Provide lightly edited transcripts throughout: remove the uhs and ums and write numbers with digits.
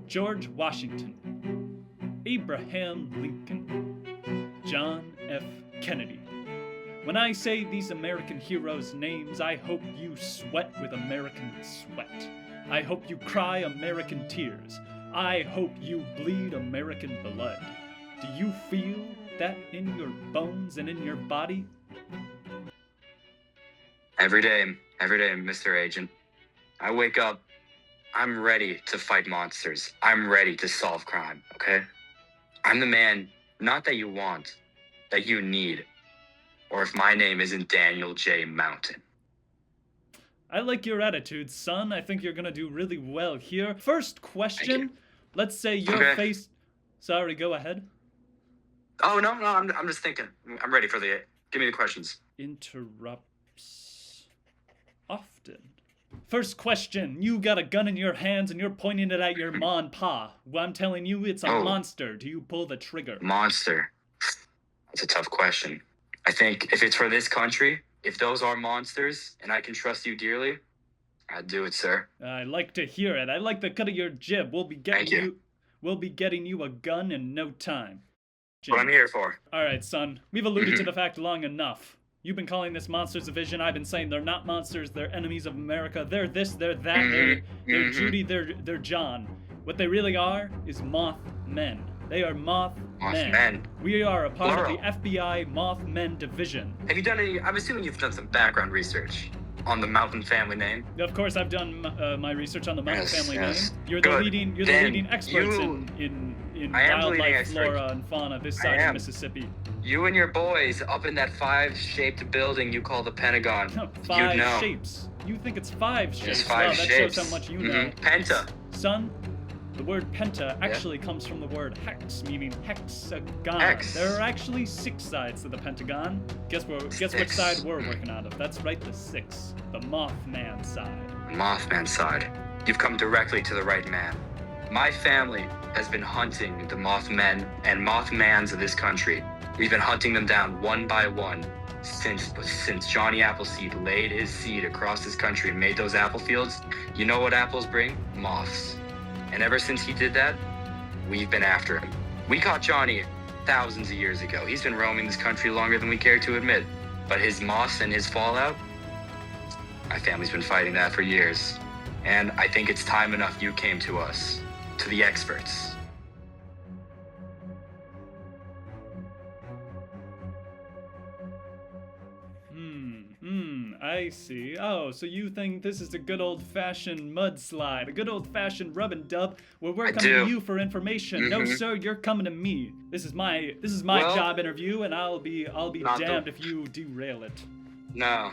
George Washington, Abraham Lincoln, John F. Kennedy. When I say these American heroes' names, I hope you sweat with American sweat. I hope you cry American tears. I hope you bleed American blood. Do you feel that in your bones and in your body? Every day, Mr. Agent. I wake up, I'm ready to fight monsters. I'm ready to solve crime, okay? I'm the man, not that you want, that you need. Or if my name isn't Daniel J. Mountain. I like your attitude, son. I think you're gonna do really well here. First question, let's say your face... Sorry, go ahead. Oh, no, I'm just thinking. I'm ready for the... Give me the questions. Interrupts often. First question, you got a gun in your hands and you're pointing it at your ma and pa. Well, I'm telling you, it's a monster. Do you pull the trigger? Monster. That's a tough question. I think if it's for this country, if those are monsters, and I can trust you dearly, I'd do it, sir. I like to hear it. I like the cut of your jib. We'll be getting you a gun in no time. Jib. What I'm here for. All right, son. We've alluded to the fact long enough. You've been calling this Monsters Division. I've been saying they're not monsters. They're enemies of America. They're this, they're that. They're Judy, they're John. What they really are is Mothmen. They are Mothmen. We are a part of the FBI Mothman Division. Have you done any... I'm assuming you've done some background research on the Mountain family name. Of course, I've done my research on the Mountain family name. You're the leading experts in wildlife, flora, and fauna this side of Mississippi. You and your boys up in that 5-shaped building you call the Pentagon. No, 5 shapes. You think it's 5 shapes? It's 5 shapes. That shows how much you know. Penta. Son, the word penta actually comes from the word hex, meaning hexagon. Hex. There are actually 6 sides to the Pentagon. Guess which side we're working out of? That's right, the 6. The Mothman side. Mothman side. You've come directly to the right man. My family has been hunting the Mothmen and Mothmans of this country. We've been hunting them down one by one since Johnny Appleseed laid his seed across this country and made those apple fields. You know what apples bring? Moths. And ever since he did that, we've been after him. We caught Johnny thousands of years ago. He's been roaming this country longer than we care to admit. But his moths and his fallout, my family's been fighting that for years. And I think it's time enough you came to us, to the experts. I see. Oh, so you think this is a good old-fashioned mudslide, a good old-fashioned rub and dub where we're coming to you for information. No, sir, you're coming to me. This is my job interview, and I'll be damned if you derail it. No.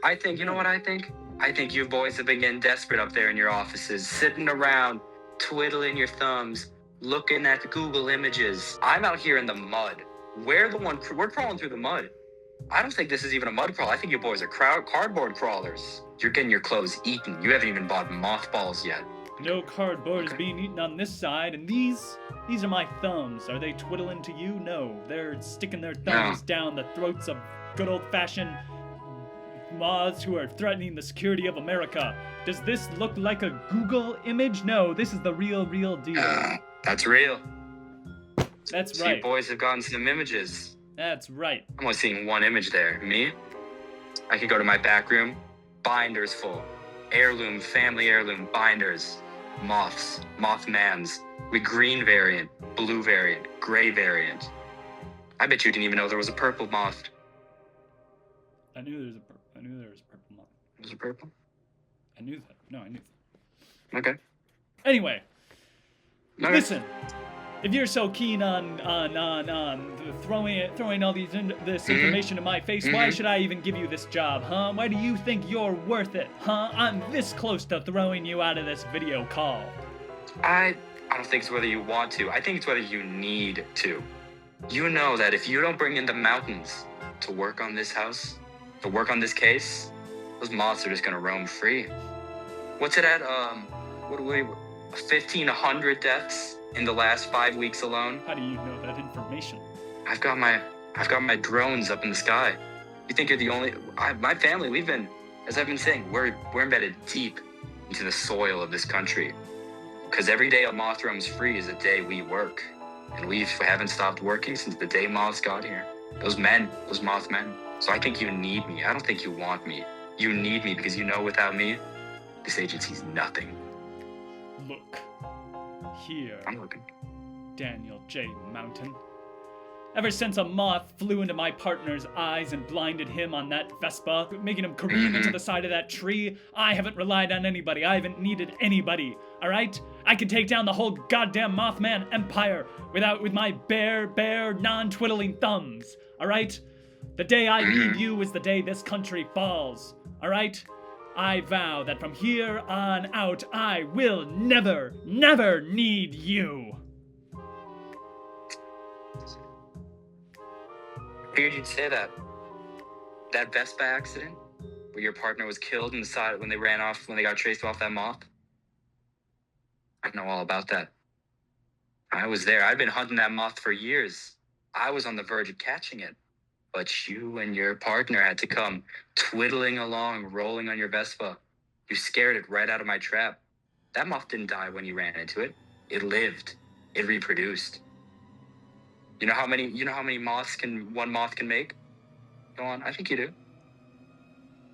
I think, you know what I think? I think you boys have been getting desperate up there in your offices, sitting around, twiddling your thumbs, looking at Google images. I'm out here in the mud. We're crawling through the mud. I don't think this is even a mud crawl. I think you boys are cardboard crawlers. You're getting your clothes eaten. You haven't even bought mothballs yet. No cardboard is being eaten on this side, and these are my thumbs. Are they twiddling to you? No, they're sticking their thumbs down the throats of good old-fashioned moths who are threatening the security of America. Does this look like a Google image? No, this is the real deal. That's real. That's right. So you boys have gotten some images. That's right. I'm only seeing one image there. Me? I could go to my back room. Binders full. Family heirloom binders. Moths. Mothmans. With green variant, blue variant, gray variant. I bet you didn't even know there was a purple moth. I knew there was a purple moth. Was it purple? I knew that. No, I knew that. Okay. Anyway. Okay. Listen. If you're so keen on throwing all this information in my face, why should I even give you this job, huh? Why do you think you're worth it, huh? I'm this close to throwing you out of this video call. I don't think it's whether you want to. I think it's whether you need to. You know that if you don't bring in the mountains to work on this house, to work on this case, those moths are just gonna roam free. What's it at? 1,500 deaths in the last 5 weeks alone. How do you know that information? I've got my drones up in the sky. You think you're the only... my family, we've been, as I've been saying, we're embedded deep into the soil of this country. Because every day a moth roams free is a day we work. And we haven't stopped working since the day moths got here. Those Mothmen. So I think you need me. I don't think you want me. You need me because you know without me, this agency's nothing. Look. Here. I'm looking. Daniel J. Mountain. Ever since a moth flew into my partner's eyes and blinded him on that Vespa, making him careen into the side of that tree, I haven't relied on anybody. I haven't needed anybody, alright? I can take down the whole goddamn Mothman empire with my bare, non-twiddling thumbs, alright? The day I need you is the day this country falls, alright? I vow that from here on out, I will never need you. Figured you'd say that. That Vespa accident, where your partner was killed in the side when they got chased off that moth. I know all about that. I was there. I'd been hunting that moth for years. I was on the verge of catching it. But you and your partner had to come twiddling along, rolling on your Vespa. You scared it right out of my trap. That moth didn't die when you ran into it. It lived. It reproduced. You know how many one moth can make? Go on, I think you do.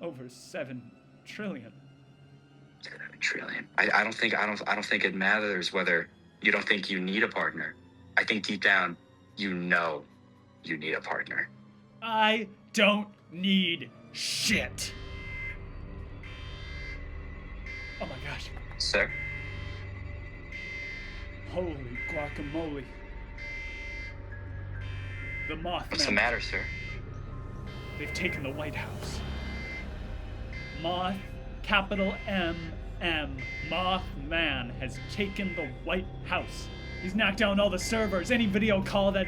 Over 7 trillion. 7 trillion. I don't think it matters whether you don't think you need a partner. I think deep down, you know you need a partner. I don't need shit. Oh my gosh. Sir? Holy guacamole. The Mothman. What's the matter, sir? They've taken the White House. Moth, capital M, Mothman has taken the White House. He's knocked down all the servers. Any video call that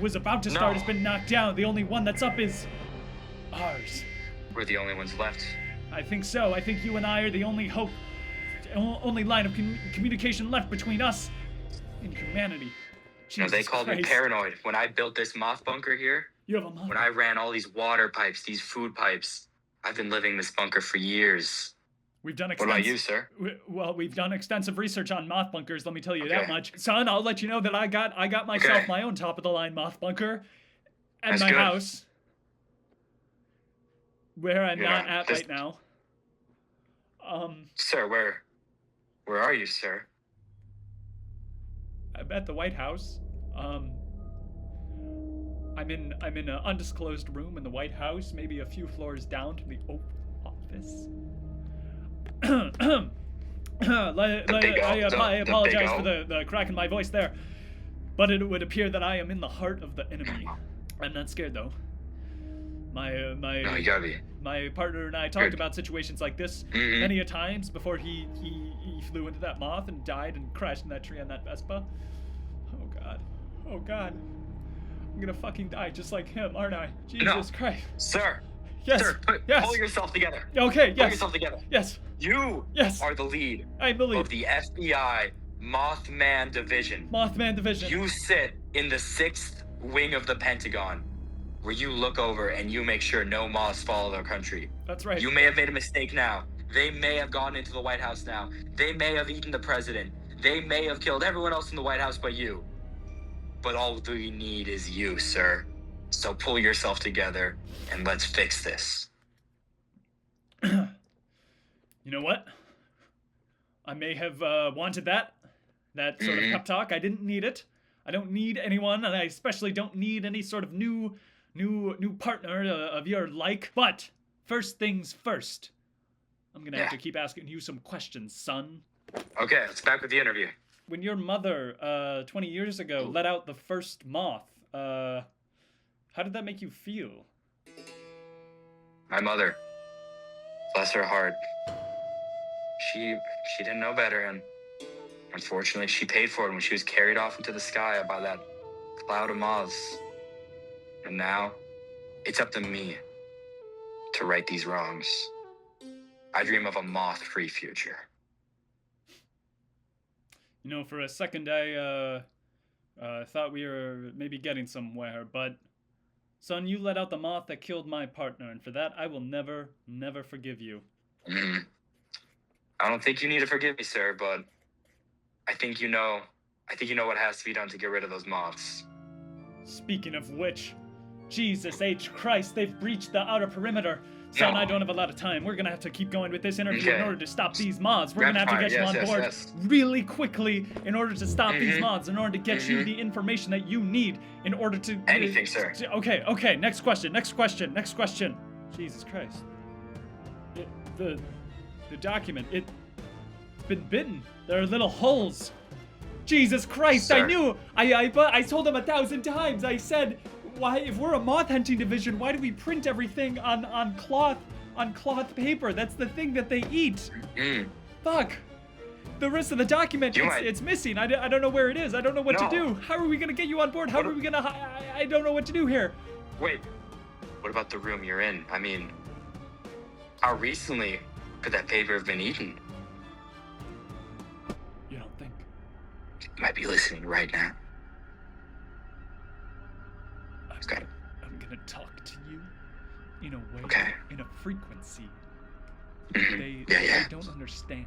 was about to start has been knocked down. The only one that's up is ours. We're the only ones left. I think so. I think you and I are the only hope, only line of communication left between us and humanity. Jesus they called Christ. Me paranoid when I built this moth bunker here. You have a moth. When I ran all these water pipes, these food pipes. I've been living in this bunker for years. We've done What about you, sir? We've done extensive research on moth bunkers, let me tell you that much. Son, I'll let you know that I got myself my own top-of-the-line moth bunker at That's my good. house, where I'm not at right now. Sir, where are you, sir? I'm at the White House. I'm in an undisclosed room in the White House, maybe a few floors down from the Oval Office. I apologize for the crack in my voice there, but it would appear that I am in the heart of the enemy. I'm not scared though. No, you gotta be. My partner and I talked about situations like this many a times before he flew into that moth and died and crashed in that tree on that Vespa. Oh God. I'm gonna fucking die just like him, aren't I? Jesus Christ. Sir. Yes. Sir, pull yourself together. Okay, yes. Pull yourself together. Yes. You are the lead I'm the lead of the FBI Mothman Division. Mothman Division. You sit in the 6th wing of the Pentagon, where you look over and you make sure no moths follow their country. That's right. You may have made a mistake now. They may have gone into the White House now. They may have eaten the president. They may have killed everyone else in the White House but you. But all we need is you, sir. So pull yourself together and let's fix this. You know what? I may have wanted that sort of pep talk. I didn't need it. I don't need anyone, and I especially don't need any sort of new partner of your like. But first things first, I'm gonna have to keep asking you some questions, son. Okay, let's back with the interview. When your mother, 20 years ago, let out the first moth, how did that make you feel? My mother, bless her heart, she didn't know better, and unfortunately she paid for it when she was carried off into the sky by that cloud of moths. And now, it's up to me to right these wrongs. I dream of a moth-free future. You know, for a second I thought we were maybe getting somewhere, but son, you let out the moth that killed my partner, and for that I will never forgive you. I don't think you need to forgive me, sir, but I think you know what has to be done to get rid of those moths. Speaking of which, Jesus H. Christ, they've breached the outer perimeter. Son, No. I don't have a lot of time. We're gonna have to keep going with this interview in Okay. order to stop these moths. We're gonna have Rapid to get fire, you on yes, board yes. really quickly in order to stop these Mhm. moths, in order to get you the information that you need in order to... Anything, sir. Okay, next question. Jesus Christ. The document, it's been bitten. There are little holes. Jesus Christ, I Sir. knew. I told him 1,000 times. I said, why, if we're a moth hunting division, why do we print everything on cloth paper? That's the thing that they eat. Mm. Fuck. The rest of the document, it's missing. I don't know where it is. I don't know what to No. do. How are we gonna get you on board? How are we gonna... I don't know what to do here. Wait, what about the room you're in? I mean, how recently could that paper have been eaten? You don't think? You might be listening right now. I'm gonna talk to you in a way, Okay. in a frequency. Mhm. They Yeah. don't understand.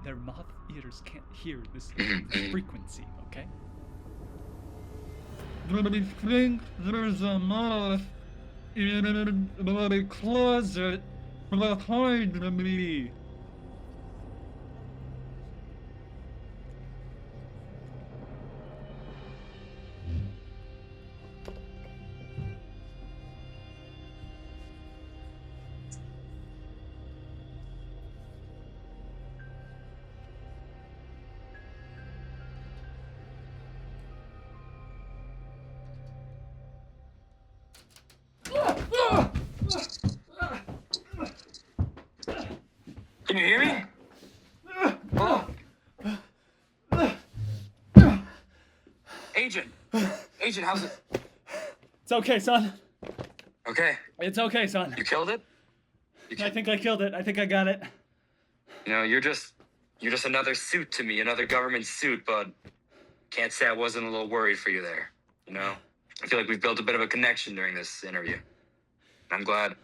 Their moth eaters can't hear this Mhm. frequency, okay? I think there's a moth in my closet behind me. Can you hear me? Oh. Agent, how's it? It's okay, son. Okay, It's okay, son. you killed it? I think I killed it. I think I got it. You know, you're just another suit to me, another government suit, but can't say I wasn't a little worried for you there. You know, I feel like we've built a bit of a connection during this interview. I'm glad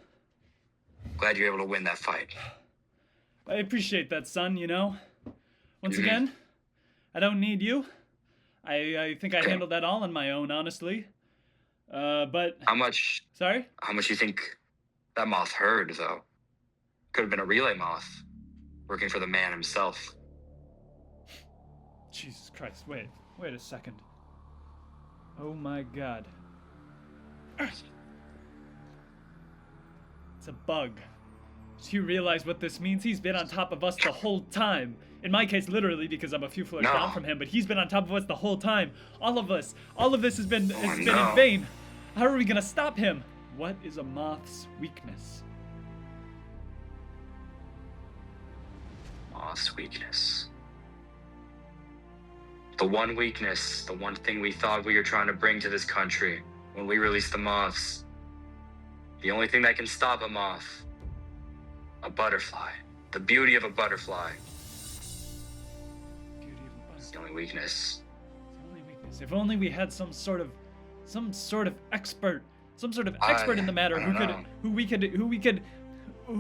you're able to win that fight. I appreciate that, son, you know? Once Mhm. again, I don't need you. I think I Okay. handled that all on my own, honestly. But... How much Sorry? you think that moth heard, though? Could have been a relay moth, working for the man himself. Jesus Christ, wait a second. Oh my god. It's a bug. Do you realize what this means? He's been on top of us the whole time. In my case, literally, because I'm a few floors No. down from him, but he's been on top of us the whole time. All of this has been been no. in vain. How are we gonna stop him? What is a moth's weakness? Moth's weakness. The one weakness, the one thing we thought we were trying to bring to this country when we released the moths. The only thing that can stop a moth. A butterfly. The beauty of a butterfly. Beauty of a It's butterfly. the only weakness. The only weakness. If only we had some sort of expert in the matter I don't know. who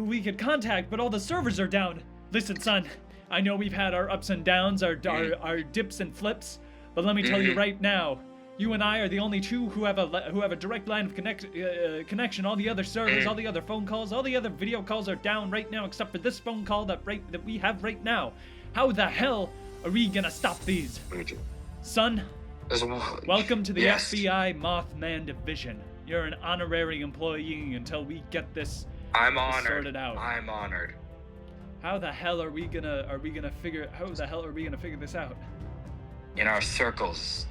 we could contact, but all the servers are down. Listen, son, I know we've had our ups and downs, our dips and flips, but let me tell you right now, you and I are the only two who have a direct line of connection. All the other servers, all the other phone calls, all the other video calls are down right now, except for this phone call that we have right now. How the hell are we gonna stop these, son? Welcome to the FBI Mothman Division. You're an honorary employee until we get this I'm honored. sorted out. I'm honored. How the hell are we gonna figure this out? In our circles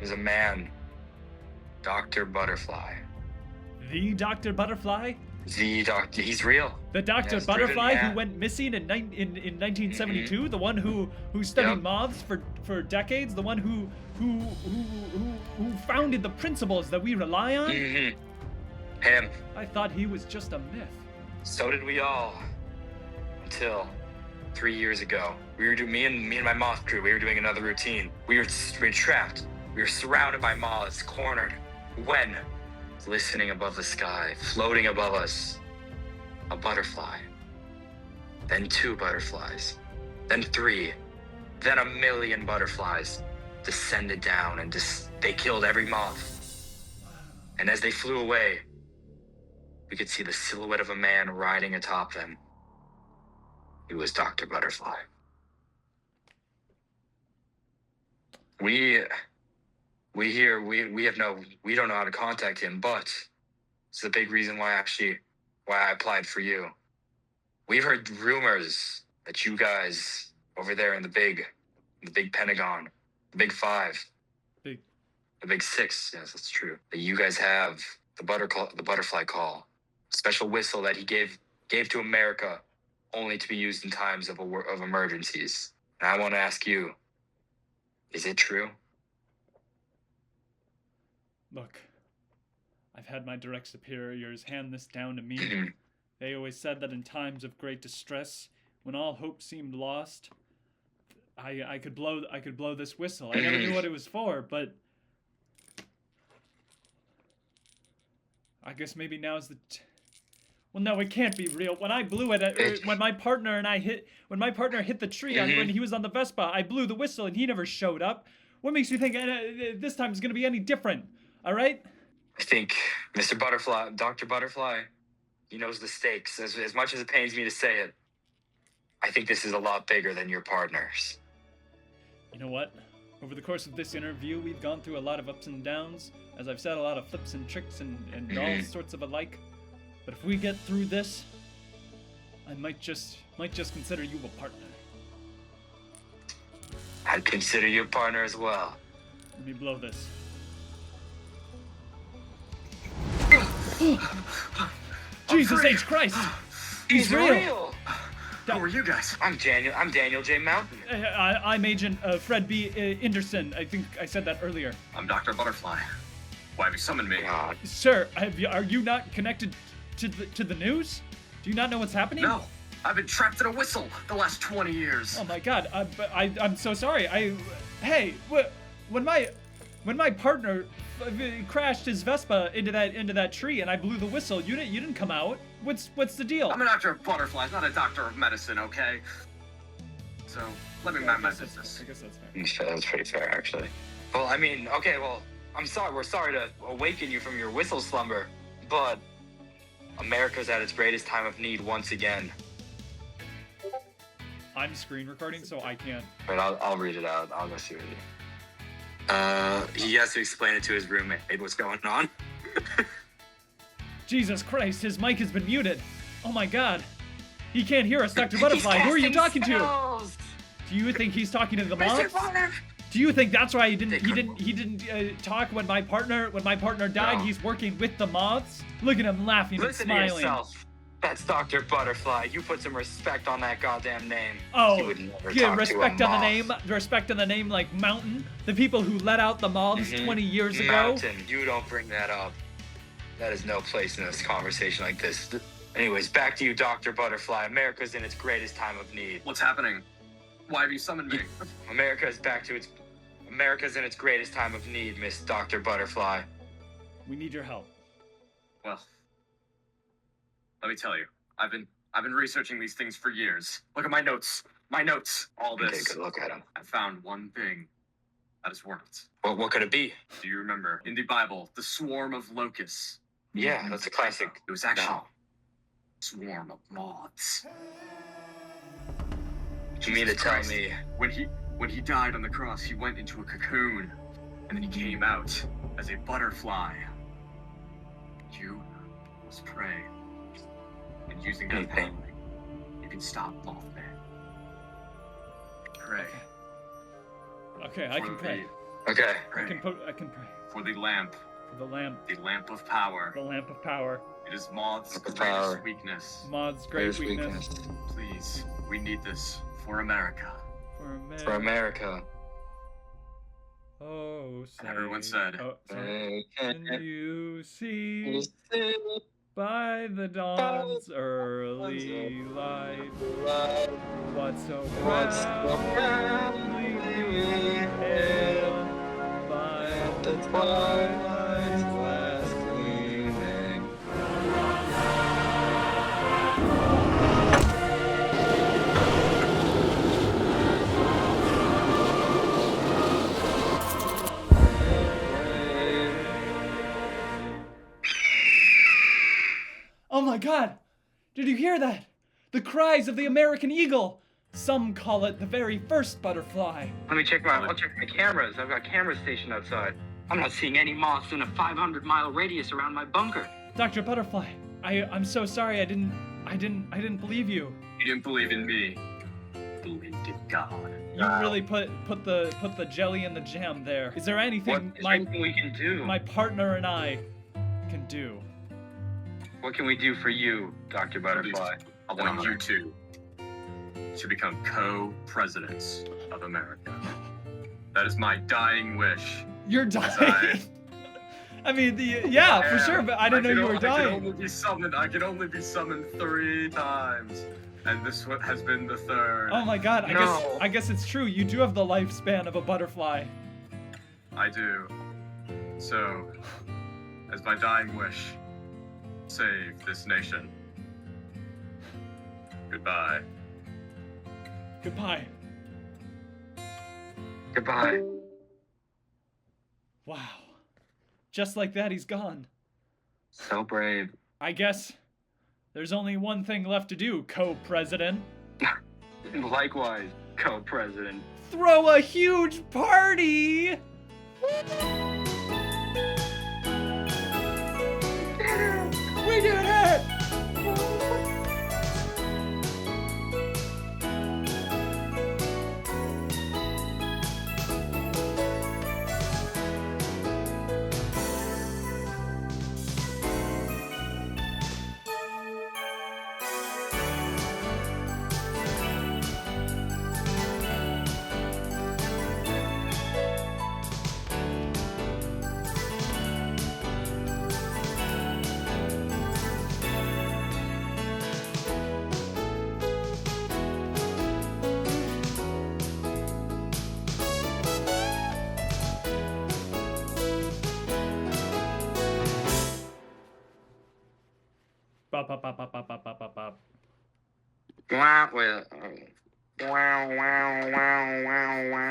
is a man, Dr. Butterfly. The Dr. Butterfly? The doctor, he's real. The Dr. Yes, Butterfly driven, who went missing in 1972? The one who studied Yep. moths for decades? The one who founded the principles that we rely on? Him. I thought he was just a myth. So did we all. Until 3 years ago. We were doing me and my moth crew, we were doing another routine. We were trapped. We were surrounded by moths, cornered. When? Listening above the sky, floating above us. A butterfly. Then 2 butterflies. Then 3. Then 1,000,000 butterflies descended down and they killed every moth. And as they flew away, we could see the silhouette of a man riding atop them. He was Dr. Butterfly. We don't know how to contact him, but it's the big reason why I applied for you. We've heard rumors that you guys over there in the big Pentagon, the Big Five, the Big Six, yes, that's true. That you guys have the butterfly call, special whistle that he gave to America, only to be used in times of emergencies. And I want to ask you, is it true? Look, I've had my direct superiors hand this down to me. They always said that in times of great distress, when all hope seemed lost, I could blow this whistle. I never knew what it was for, but I guess maybe now's the well, no, it can't be real. When I blew it, when my partner hit the tree when he was on the Vespa, I blew the whistle and he never showed up. What makes you think this time is going to be any different? All right? I think Mr. Butterfly, Dr. Butterfly, he knows the stakes. As much as it pains me to say it, I think this is a lot bigger than your partners. You know what? Over the course of this interview, we've gone through a lot of ups and downs. As I've said, a lot of flips and tricks and all sorts of alike. But if we get through this, I might just consider you a partner. I'd consider you a partner as well. Let me blow this. Jesus H. Christ! He's real! Who are you guys? I'm Daniel J. Mountain. I'm Agent Fred B. Anderson. I think I said that earlier. I'm Dr. Butterfly. Why have you summoned me? God. Sir, are you not connected to the news? Do you not know what's happening? No, I've been trapped in a whistle the last 20 years. Oh my God! I'm so sorry. Hey, when my partner crashed his Vespa into that tree and I blew the whistle, you didn't come out. What's the deal? I'm a doctor of butterflies, not a doctor of medicine, okay? So let me mind my business. I guess that's fair. That's pretty fair, actually. Well, I mean, okay, well, I'm sorry. We're sorry to awaken you from your whistle slumber, but America's at its greatest time of need once again. I'm screen recording, so I can't. Wait, I'll read it out. I'll go see what he has to explain it to his roommate what's going on. Jesus Christ, his mic has been muted. Oh my God. He can't hear us, Dr. Butterfly. Who are you talking to? Do you think he's talking to the moths? Do you think that's why he didn't talk when my partner died? No. He's working with the moths. Look at him laughing Listen and to smiling. yourself. That's Dr. Butterfly. You put some respect on that goddamn name. He Oh, would never yeah, talk respect to a on the moth. name. Respect on the name, like Mountain, the people who let out the moths 20 years ago. Mountain, you don't bring that up. That is no place in this conversation like this. Anyways, back to you, Dr. Butterfly. America's in its greatest time of need. What's happening? Why have you summoned me? America's in its greatest time of need, Miss Dr. Butterfly. We need your help. Well, let me tell you, I've been researching these things for years. Look at my notes, all this. Take a look at him. I found one thing that has worked. Well, what could it be? Do you remember in the Bible, the swarm of locusts? Yeah, that's a classic. It was actually No. a swarm of moths. You mean to Jesus tell Christ. me? When he died on the cross, he went into a cocoon, and then he came out as a butterfly. You must pray, and using that Anything. power, you can stop Mothman. Pray. Okay, I can pray. Okay. Pray I can pray. for the lamp The lamp of power. the lamp of power. It is Maud's Lamp of greatest power. weakness. Maud's great weakness. Please, we need this for America. For America. Oh, say, And everyone said, oh, sorry. Can you see by the dawn's early light what's so proudly we hailed by the twilight's last gleaming? God! Did you hear that? The cries of the American eagle! Some call it the very first butterfly. I'll check my cameras. I've got cameras stationed outside. I'm not seeing any moths in a 500-mile radius around my bunker. Dr. Butterfly, I'm so sorry I didn't believe you. You didn't believe in me. Believed in God. You really put the jelly in the jam there. Is there anything anything we can do? my partner and I can do? What can we do for you, Dr. Butterfly? I want you two to become co-presidents of America. That is my dying wish. You're dying. I mean, for sure, but I didn't know you were dying. I can only be summoned 3 times, and this one has been the 3rd. Oh my God! I guess it's true. You do have the lifespan of a butterfly. I do. So, as my dying wish, save this nation. Goodbye. Goodbye. Goodbye. Wow. Just like that, he's gone. So brave. I guess there's only one thing left to do, co-president. Likewise, co-president. Throw a huge party! We did it! Bop, bop, bop, bop, bop, bop, bop, bop, bop. Wow, wow, wow, wow, wow, wow.